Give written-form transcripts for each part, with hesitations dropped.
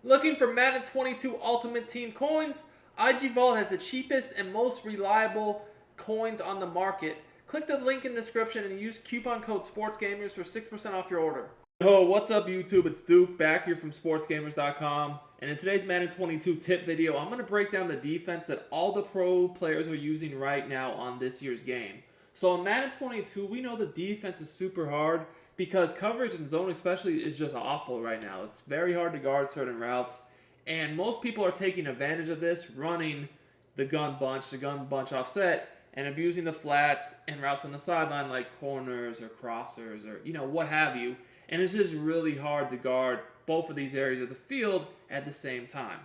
Looking for Madden 22 Ultimate Team coins? IG Vault has the cheapest and most reliable coins on the market. Click the link in the description and use coupon code SportsGamers for 6% off your order. Yo, what's up YouTube? It's Duke back here from SportsGamers.com. And in today's Madden 22 tip video, I'm going to break down the defense that all the pro players are using right now on this year's game. So in Madden 22, we know the defense is super hard because coverage and zone especially is just awful right now. It's very hard to guard certain routes. And most people are taking advantage of this, running the gun bunch offset, and abusing the flats and routes on the sideline like corners or crossers or, what have you. And it's just really hard to guard both of these areas of the field at the same time.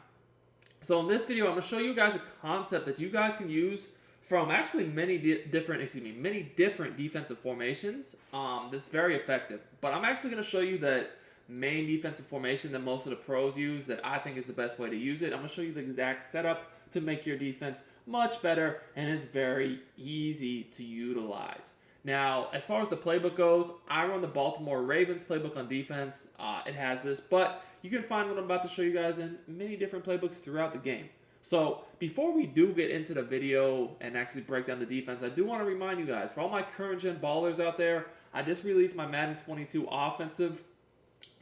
So in this video, I'm going to show you guys a concept that you guys can use from actually many different defensive formations. That's very effective. But I'm actually going to show you that main defensive formation that most of the pros use that I think is the best way to use it. I'm going to show you the exact setup to make your defense much better, and it's very easy to utilize. Now, as far as the playbook goes, I run the Baltimore Ravens playbook on defense. It has this, but you can find what I'm about to show you guys in many different playbooks throughout the game. So before we do get into the video and actually break down the defense, I do want to remind you guys, for all my current gen ballers out there, I just released my Madden 22 offensive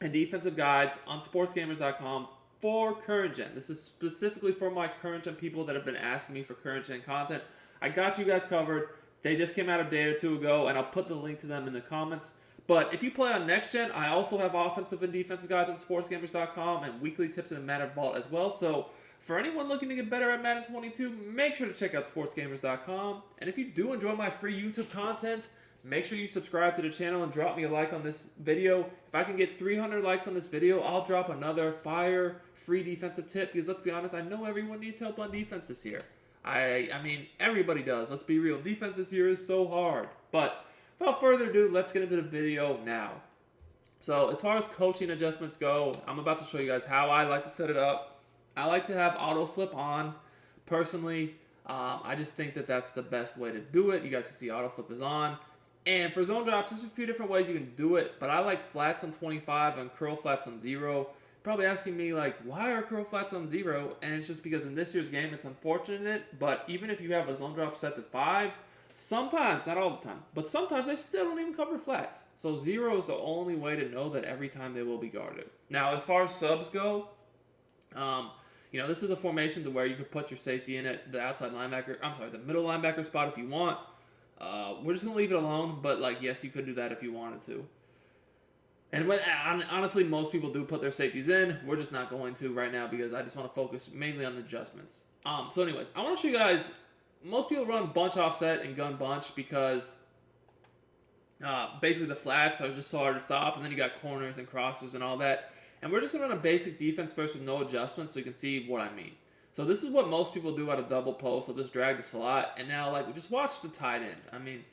and defensive guides on sportsgamers.com for current gen. This is specifically for my current gen people that have been asking me for current gen content. I got you guys covered. They just came out a day or two ago, and I'll put the link to them in the comments. But if you play on next gen, I also have offensive and defensive guides on sportsgamers.com and weekly tips in the Madden Vault as well. So for anyone looking to get better at Madden 22, make sure to check out sportsgamers.com. And if you do enjoy my free YouTube content, make sure you subscribe to the channel and drop me a like on this video. If I can get 300 likes on this video, I'll drop another fire free defensive tip, because let's be honest, I know everyone needs help on defense this year. I mean, everybody does. Let's be real. Defense this year is so hard. But without further ado, let's get into the video now. So as far as coaching adjustments go, I'm about to show you guys how I like to set it up. I like to have auto flip on. Personally, I just think that that's the best way to do it. You guys can see auto flip is on. And for zone drops, there's a few different ways you can do it, but I like flats on 25 and curl flats on 0. Probably asking me, like, why are curl flats on 0? And it's just because in this year's game, it's unfortunate, but even if you have a zone drop set to 5, sometimes, not all the time, but sometimes they still don't even cover flats. So 0 is the only way to know that every time they will be guarded. Now, as far as subs go, this is a formation to where you could put your safety in it, the middle linebacker spot if you want. We're just going to leave it alone, but, yes, you could do that if you wanted to. And honestly, most people do put their safeties in. We're just not going to right now because I just want to focus mainly on the adjustments. So anyways, I want to show you guys, most people run bunch offset and gun bunch because basically the flats are just so hard to stop, and then you got corners and crossers and all that. And we're just going to run a basic defense first with no adjustments so you can see what I mean. So this is what most people do out of double post. They'll just drag the slot, and now just watch the tight end. I mean,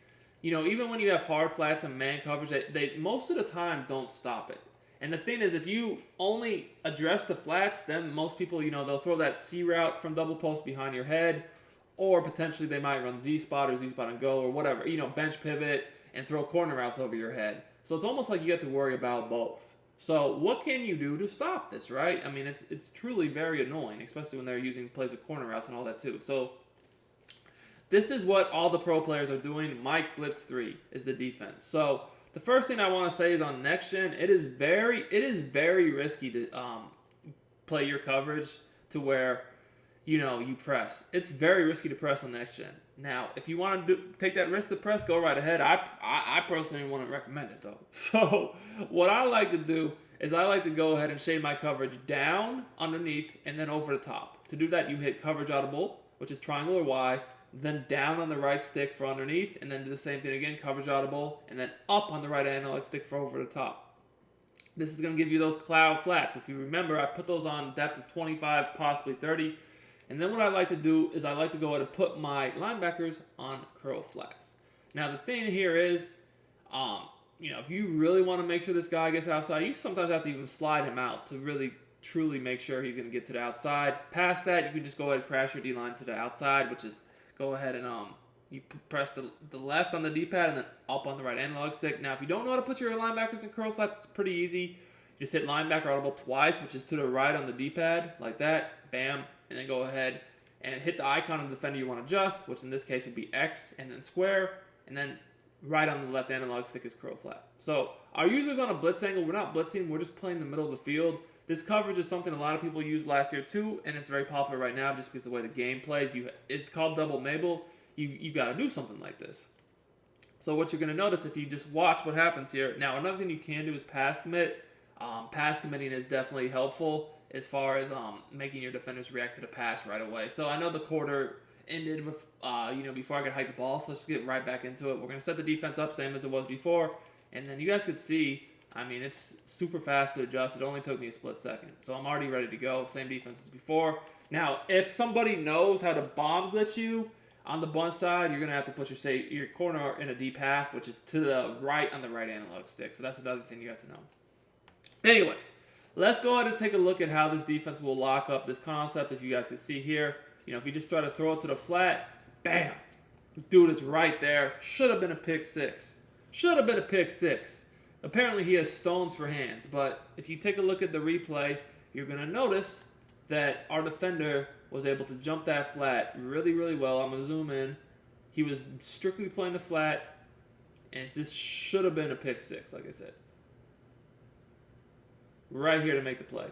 even when you have hard flats and man coverage, they most of the time don't stop it. And the thing is, if you only address the flats, then most people, they'll throw that C route from double post behind your head, or potentially they might run Z spot or Z spot and go or whatever, bench pivot and throw corner routes over your head. So it's almost like you have to worry about both. So what can you do to stop this, right? I mean, it's truly very annoying, especially when they're using plays with corner routes and all that too. So this is what all the pro players are doing. Mike Blitz 3 is the defense. So the first thing I want to say is on next gen, it is very risky to play your coverage to where you press. It's very risky to press on next gen. Now, if you want to take that risk to press, go right ahead. I personally wouldn't recommend it though. So what I like to do is I like to go ahead and shade my coverage down, underneath, and then over the top. To do that, you hit coverage audible, which is triangle or Y, then down on the right stick for underneath, and then do the same thing again, coverage audible, and then up on the right analog stick for over the top. This is going to give you those cloud flats. If you remember, I put those on depth of 25, possibly 30. And then what I like to do is I like to go ahead and put my linebackers on curl flats. Now the thing here is, if you really want to make sure this guy gets outside, you sometimes have to even slide him out to really truly make sure he's going to get to the outside. Past that, you can just go ahead and crash your D-line to the outside, which is go ahead and you press the left on the D-pad and then up on the right analog stick. Now, if you don't know how to put your linebackers in curl flats, it's pretty easy. Just hit linebacker audible twice, which is to the right on the D-pad, like that, bam, and then go ahead and hit the icon of the defender you want to adjust, which in this case would be X, and then square, and then right on the left analog stick is curl flat. So our user's on a blitz angle. We're not blitzing. We're just playing the middle of the field. This coverage is something a lot of people used last year too, and it's very popular right now just because of the way the game plays. It's called double Mabel. You got to do something like this. So what you're going to notice if you just watch what happens here. Now, another thing you can do is pass commit. Pass committing is definitely helpful as far as making your defenders react to the pass right away. So I know the quarter ended before I could hike the ball, so let's get right back into it. We're going to set the defense up same as it was before, and then you guys could see, I mean, it's super fast to adjust. It only took me a split second. So I'm already ready to go. Same defense as before. Now, if somebody knows how to bomb glitch you on the bunch side, you're going to have to put your corner in a deep half, which is to the right on the right analog stick. So that's another thing you have to know. Anyways, let's go ahead and take a look at how this defense will lock up this concept. If you guys can see here, if you just try to throw it to the flat, bam, dude is right there. Should have been a pick six. Should have been a pick six. Apparently he has stones for hands, but if you take a look at the replay, you're going to notice that our defender was able to jump that flat really, really well. I'm going to zoom in. He was strictly playing the flat, and this should have been a pick six, like I said. Right here to make the play.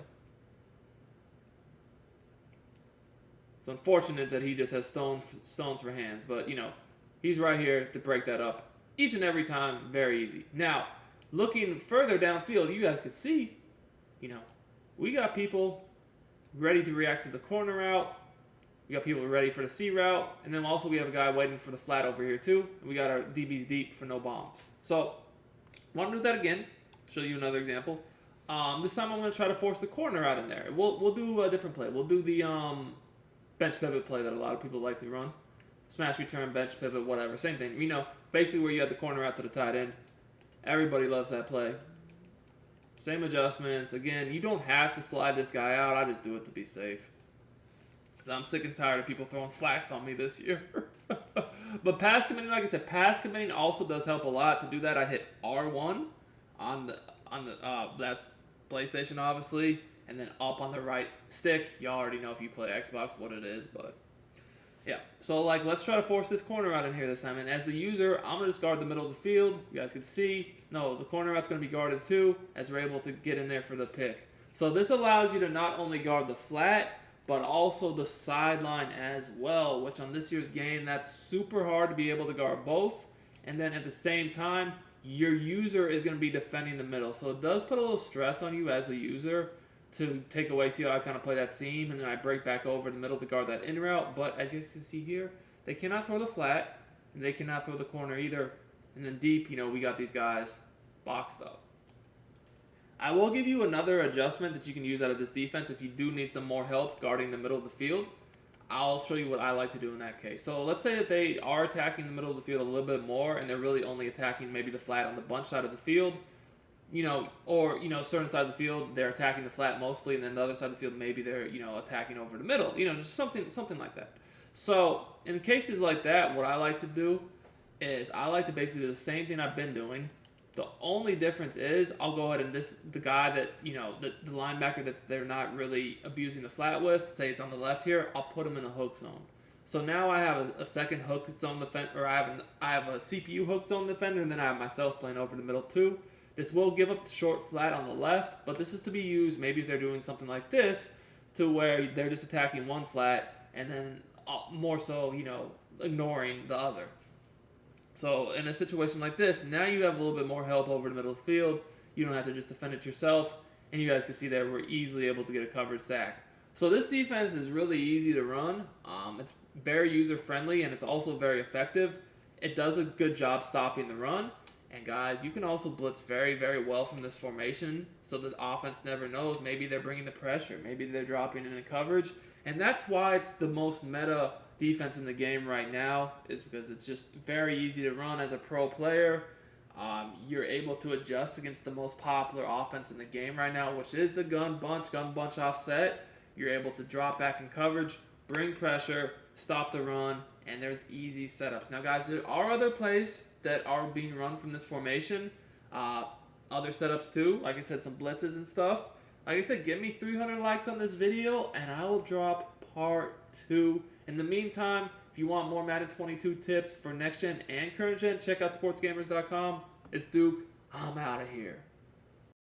It's unfortunate that he just has stones for hands, but, he's right here to break that up each and every time. Very easy. Now, looking further downfield, you guys can see, we got people ready to react to the corner route. We got people ready for the C route. And then also we have a guy waiting for the flat over here too. And we got our DBs deep for no bombs. So, I want to do that again. Show you another example. This time I'm going to try to force the corner out in there. We'll do a different play. We'll do the bench pivot play that a lot of people like to run. Smash return, bench pivot, whatever. Same thing. Basically where you have the corner out to the tight end. Everybody loves that play. Same adjustments. Again, you don't have to slide this guy out. I just do it to be safe. I'm sick and tired of people throwing slacks on me this year. But pass committing, like I said, pass committing also does help a lot. To do that, I hit R1 on the that's PlayStation obviously, and then up on the right stick. You already know if you play Xbox what it is, but yeah. So let's try to force this corner out in here this time. And as the user, I'm gonna just guard the middle of the field. You guys can see, no, the corner out's gonna be guarded too, as we're able to get in there for the pick. So this allows you to not only guard the flat, but also the sideline as well, which on this year's game, that's super hard to be able to guard both. And then at the same time, your user is going to be defending the middle. So it does put a little stress on you as a user to take away. See how I kind of play that seam, and then I break back over the middle to guard that in route. But as you can see here, they cannot throw the flat, and they cannot throw the corner either. And then deep, we got these guys boxed up. I will give you another adjustment that you can use out of this defense if you do need some more help guarding the middle of the field. I'll show you what I like to do in that case. So let's say that they are attacking the middle of the field a little bit more, and they're really only attacking maybe the flat on the bunch side of the field, or certain side of the field they're attacking the flat mostly, and then the other side of the field maybe they're attacking over the middle, just something like that. So in cases like that, what I like to do is I like to basically do the same thing I've been doing. The only difference is I'll go ahead and the guy that, the linebacker that they're not really abusing the flat with, say it's on the left here, I'll put him in a hook zone. So now I have a second hook zone defender, or I have a CPU hook zone defender, and then I have myself playing over the middle too. This will give up the short flat on the left, but this is to be used maybe if they're doing something like this, to where they're just attacking one flat, and then more so, ignoring the other. So in a situation like this, now you have a little bit more help over the middle of the field. You don't have to just defend it yourself. And you guys can see that we're easily able to get a covered sack. So this defense is really easy to run. It's very user-friendly, and it's also very effective. It does a good job stopping the run. And guys, you can also blitz very, very well from this formation, so the offense never knows. Maybe they're bringing the pressure. Maybe they're dropping in coverage. And that's why it's the most meta defense in the game right now, is because it's just very easy to run as a pro player. You're able to adjust against the most popular offense in the game right now, which is the gun bunch offset. You're able to drop back in coverage, bring pressure, stop the run, and there's easy setups. Now guys, there are other plays that are being run from this formation. other setups too. Like I said, some blitzes and stuff. Like I said, give me 300 likes on this video, and I will drop part 2. In the meantime, if you want more Madden 22 tips for next gen and current gen, check out sportsgamers.com. It's Duke. I'm out of here.